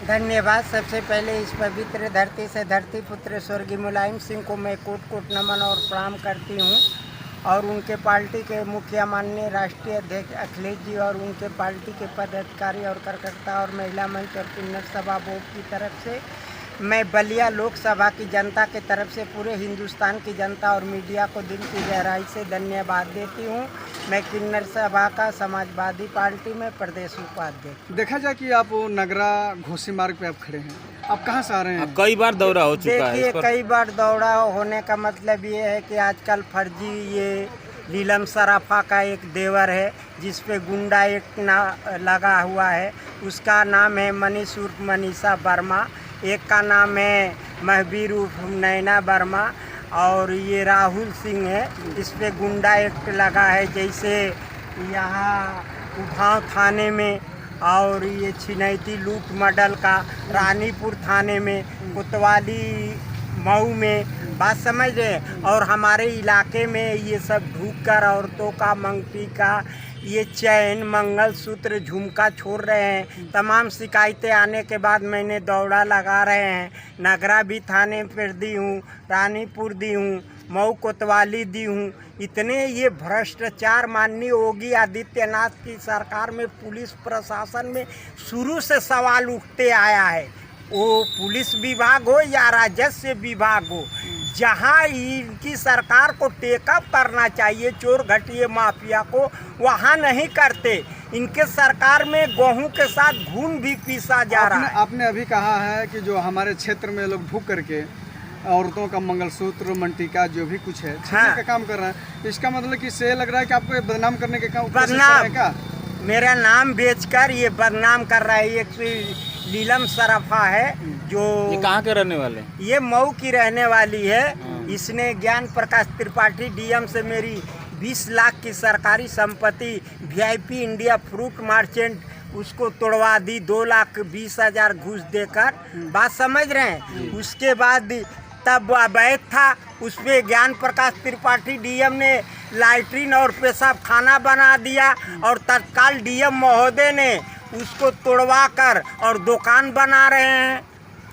धन्यवाद। सबसे पहले इस पवित्र धरती से धरती पुत्र स्वर्गीय मुलायम सिंह को मैं कोट कोट नमन और प्रणाम करती हूँ, और उनके पार्टी के मुखिया माननीय राष्ट्रीय अध्यक्ष अखिलेश जी और उनके पार्टी के पदाधिकारी और कार्यकर्ता और महिला मंच और किन्नर सभा बोर्ड की तरफ से मैं बलिया लोकसभा की जनता की तरफ से पूरे हिंदुस्तान की जनता और मीडिया को दिल की गहराई से धन्यवाद देती हूँ। मैं किन्नर सभा का समाजवादी पार्टी में प्रदेश उपाध्यक्ष। देखा जाए कि आप नगरा घोसी मार्ग पे आप खड़े हैं, आप कहाँ से आ रहे हैं? कई बार दौरा हो चुका है। देखिए, कई बार दौरा होने का मतलब ये है कि आजकल फर्जी ये नीलम सराफा का एक देवर है जिस पे गुंडा एक लगा हुआ है। उसका नाम है मनीष उर्फ मनीषा वर्मा, एक का नाम है महबीर उर्फ नैना वर्मा, और ये राहुल सिंह है। इस पे गुंडा एक्ट लगा है, जैसे यहाँ उभाव थाने में, और ये छिनैती लूट मॉडल का रानीपुर थाने में, कोतवाली मऊ में, बात समझ रहे। और हमारे इलाके में ये सब ढूक कर औरतों का मंगटी का ये चैन मंगलसूत्र झुमका छोड़ रहे हैं। तमाम शिकायतें आने के बाद मैंने दौड़ा लगा रहे हैं। नगरा भी थाने पर दी हूँ, रानीपुर दी हूँ, मऊ कोतवाली दी हूँ। इतने ये भ्रष्टाचार माननीय योगी आदित्यनाथ की सरकार में पुलिस प्रशासन में शुरू से सवाल उठते आया है। वो पुलिस विभाग हो या राजस्व विभाग हो, जहाँ इनकी सरकार को टेकअप करना चाहिए चोर घटिया माफिया को, वहाँ नहीं करते। इनके सरकार में गेहूं के साथ घून भी पीसा जा रहा है। आपने अभी कहा है कि जो हमारे क्षेत्र में लोग भूख करके औरतों का मंगलसूत्र मंटिका जो भी कुछ है छीनने का काम कर रहे हैं, इसका मतलब कि इससे लग रहा है कि आपको बदनाम करने के काम बदनाम, मेरा नाम बेचकर ये बदनाम कर रहा है। एक नीलम सराफा है जो ये कहाँ के रहने वाले हैं? ये मऊ की रहने वाली है। इसने ज्ञान प्रकाश त्रिपाठी डीएम से मेरी 20 लाख की सरकारी संपत्ति वीआईपी इंडिया फ्रूट मार्चेंट उसको तोड़वा दी 2,20,000 घूस देकर। बात समझ रहे हैं। उसके बाद तब अवैध था, उस पर ज्ञान प्रकाश त्रिपाठी डीएम ने लैट्रिन और पेशाब खाना बना दिया, और तत्काल डीएम महोदय ने उसको तोड़वा कर और दुकान बना रहे हैं।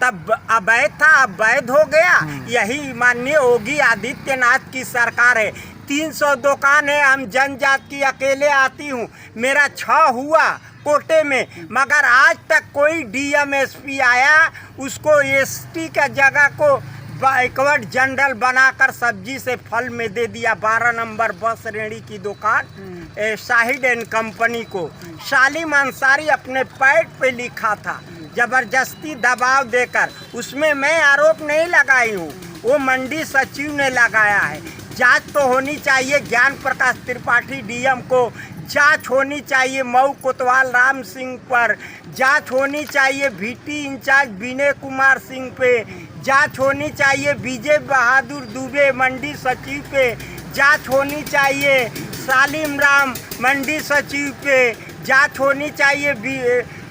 तब अवैध था, अब वैध हो गया। यही माननीय योगी आदित्यनाथ की सरकार है। 300 दुकान है, हम जनजाति की अकेले आती हूँ, मेरा 6 हुआ कोटे में, मगर आज तक कोई डीएम एसपी आया उसको एसटी का जगह को बैकवर्ड जनरल बनाकर सब्जी से फल में दे दिया। 12 नंबर बस रेड़ी की दुकान शाहिद एंड कंपनी को शालिम अंसारी अपने पैड पे लिखा था, जबरदस्ती दबाव देकर। उसमें मैं आरोप नहीं लगाई हूँ, वो मंडी सचिव ने लगाया है। जांच तो होनी चाहिए। ज्ञान प्रकाश त्रिपाठी डीएम को जांच होनी चाहिए। मऊ कोतवाल राम सिंह पर जांच होनी चाहिए। VT इंचार्ज विनय कुमार सिंह पे जांच होनी चाहिए। विजय बहादुर दुबे मंडी सचिव पे जांच होनी चाहिए। सालिम राम मंडी सचिव पे जांच होनी चाहिए।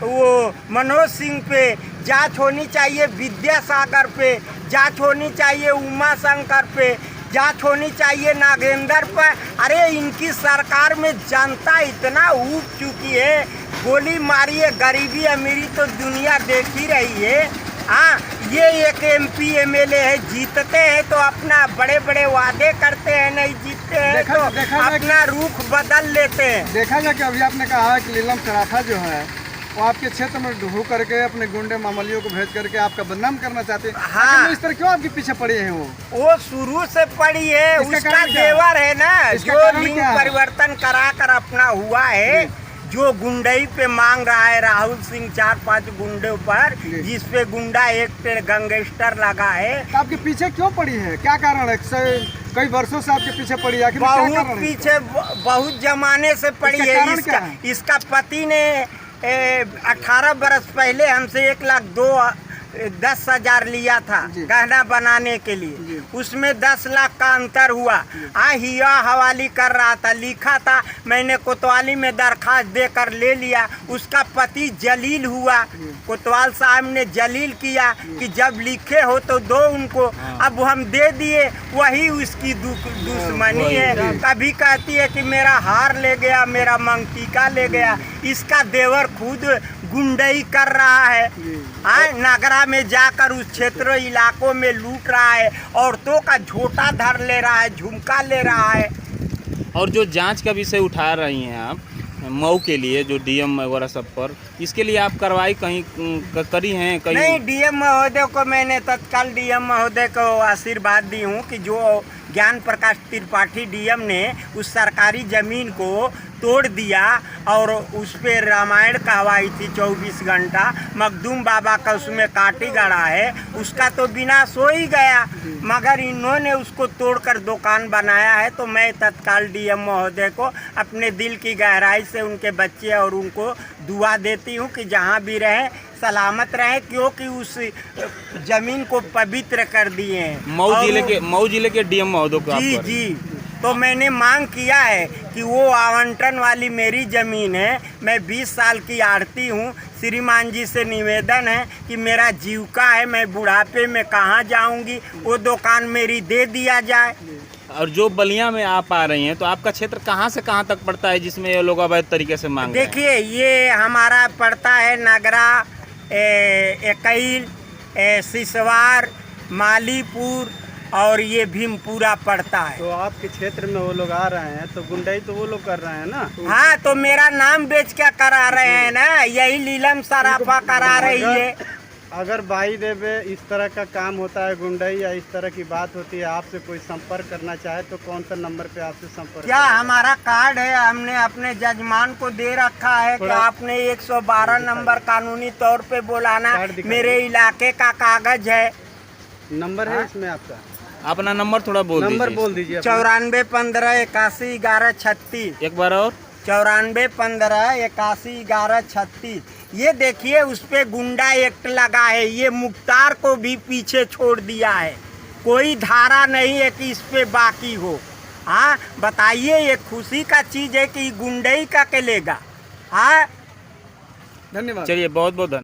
वो मनोज सिंह पे जांच होनी चाहिए। विद्यासागर पे जांच होनी चाहिए। उमा शंकर पे जांच होनी चाहिए। नागेंद्र पर। अरे इनकी सरकार में जनता इतना ऊब चुकी है, गोली मारी है। गरीबी अमीरी तो दुनिया देख ही रही है। हाँ, ये एक MP MLA है, जीतते हैं तो अपना बड़े बड़े वादे करते हैं, नहीं जीतते हैं तो अपना रुख बदल लेते हैं। देखा जाए कि अभी आपने कहा कि नीलम सराफा जो है वो आपके क्षेत्र में ढूंढ करके अपने गुंडे मामलियों को भेज करके आपका बदनाम करना चाहते हैं। हाँ, इस तरह क्यों आपके पीछे पड़ी है? वो शुरू से पड़ी है, उसका देवर है ना, जो लिंग परिवर्तन करा कर अपना हुआ है, जो गुंडई पे मांग रहा है राहुल सिंह 4-5 गुंडों पर, जिस पे गुंडा एक्ट गैंगस्टर लगा है। तो आपके पीछे क्यों पड़ी है? क्या कारण है? कई वर्षों से आपके पीछे पड़ी है? बहुत पीछे, बहुत जमाने से पड़ी है। इसका पति ने 18 बरस पहले हमसे 1,10,000 लिया था गहना बनाने के लिए। उसमें 10 लाख का अंतर हुआ। हिया हवाली कर रहा था, लिखा था, मैंने कोतवाली में दरखास्त देकर ले लिया। उसका पति जलील हुआ, कोतवाल साहब ने जलील किया कि जब लिखे हो तो दो उनको। अब हम दे दिए, वही उसकी दुश्मनी है। कभी कहती है कि मेरा हार ले गया, मेरा मंगटीका ले गया। इसका देवर खुद गुंडई कर रहा है। नगरा में जाकर उस क्षेत्र इलाकों में लूट रहा है, औरतों का झोटा धर ले रहा है, झुमका ले रहा है। और जो जांच का विषय उठा रही हैं आप मऊ के लिए, जो डीएम वगैरह सब पर, इसके लिए आप कार्रवाई कहीं करी हैं? कहीं नहीं, डीएम महोदय को मैंने तत्काल डीएम महोदय को आशीर्वाद दी हूँ कि जो ज्ञान प्रकाश त्रिपाठी डीएम ने उस सरकारी ज़मीन को तोड़ दिया और उस पर रामायण कहवाई थी 24 घंटा, मखदूम बाबा का उसमें काटी गड़ा है, उसका तो विनाश हो ही गया, मगर इन्होंने उसको तोड़कर दुकान बनाया है। तो मैं तत्काल डीएम महोदय को अपने दिल की गहराई से उनके बच्चे और उनको दुआ देती हूँ कि जहाँ भी रहें सलामत रहें, क्योंकि उस जमीन को पवित्र कर दिए हैं। मऊ जिले के डीएम महोदय को जी तो मैंने मांग किया है कि वो आवंटन वाली मेरी ज़मीन है, मैं 20 साल की आढ़ती हूँ। श्रीमान जी से निवेदन है कि मेरा जीविका है, मैं बुढ़ापे में कहाँ जाऊँगी, वो दुकान मेरी दे दिया जाए। और जो बलिया में आप आ रही हैं, तो आपका क्षेत्र कहाँ से कहाँ तक पड़ता है जिसमें ये लोग अवैध तरीके से मांग रहे हैं? देखिए, ये हमारा पड़ता है नगरा, एकईल, सिसवार, मालीपुर और ये भीमपुरा पड़ता है। तो आपके क्षेत्र में वो लोग आ रहे हैं तो गुंडाई तो वो लोग कर रहे हैं ना? हाँ, तो मेरा नाम बेच क्या करा रहे हैं ना, यही लीलम सराफा करा रही है। अगर भाई देवे इस तरह का काम होता है, गुंडाई या इस तरह की बात होती है, आपसे कोई संपर्क करना चाहे तो कौन सा नंबर पे आपसे संपर्क? क्या हमारा कार्ड है, हमने अपने जजमान को दे रखा है कि आपने 112 नंबर कानूनी तौर पे बुलाना, मेरे इलाके का कागज है। नंबर है इसमें आपका? अपना नंबर थोड़ा बोल दीजिए। 94 15 81 11 36। एक बार और 94 15 81 11 36। ये देखिए, उस पे गुंडा एक्ट लगा है, ये मुख्तार को भी पीछे छोड़ दिया है, कोई धारा नहीं है कि इस पे बाकी हो। हाँ बताइए, ये खुशी का चीज़ है कि गुंडई का के लेगा। हाँ धन्यवाद। चलिए, बहुत बहुत धन्यवाद।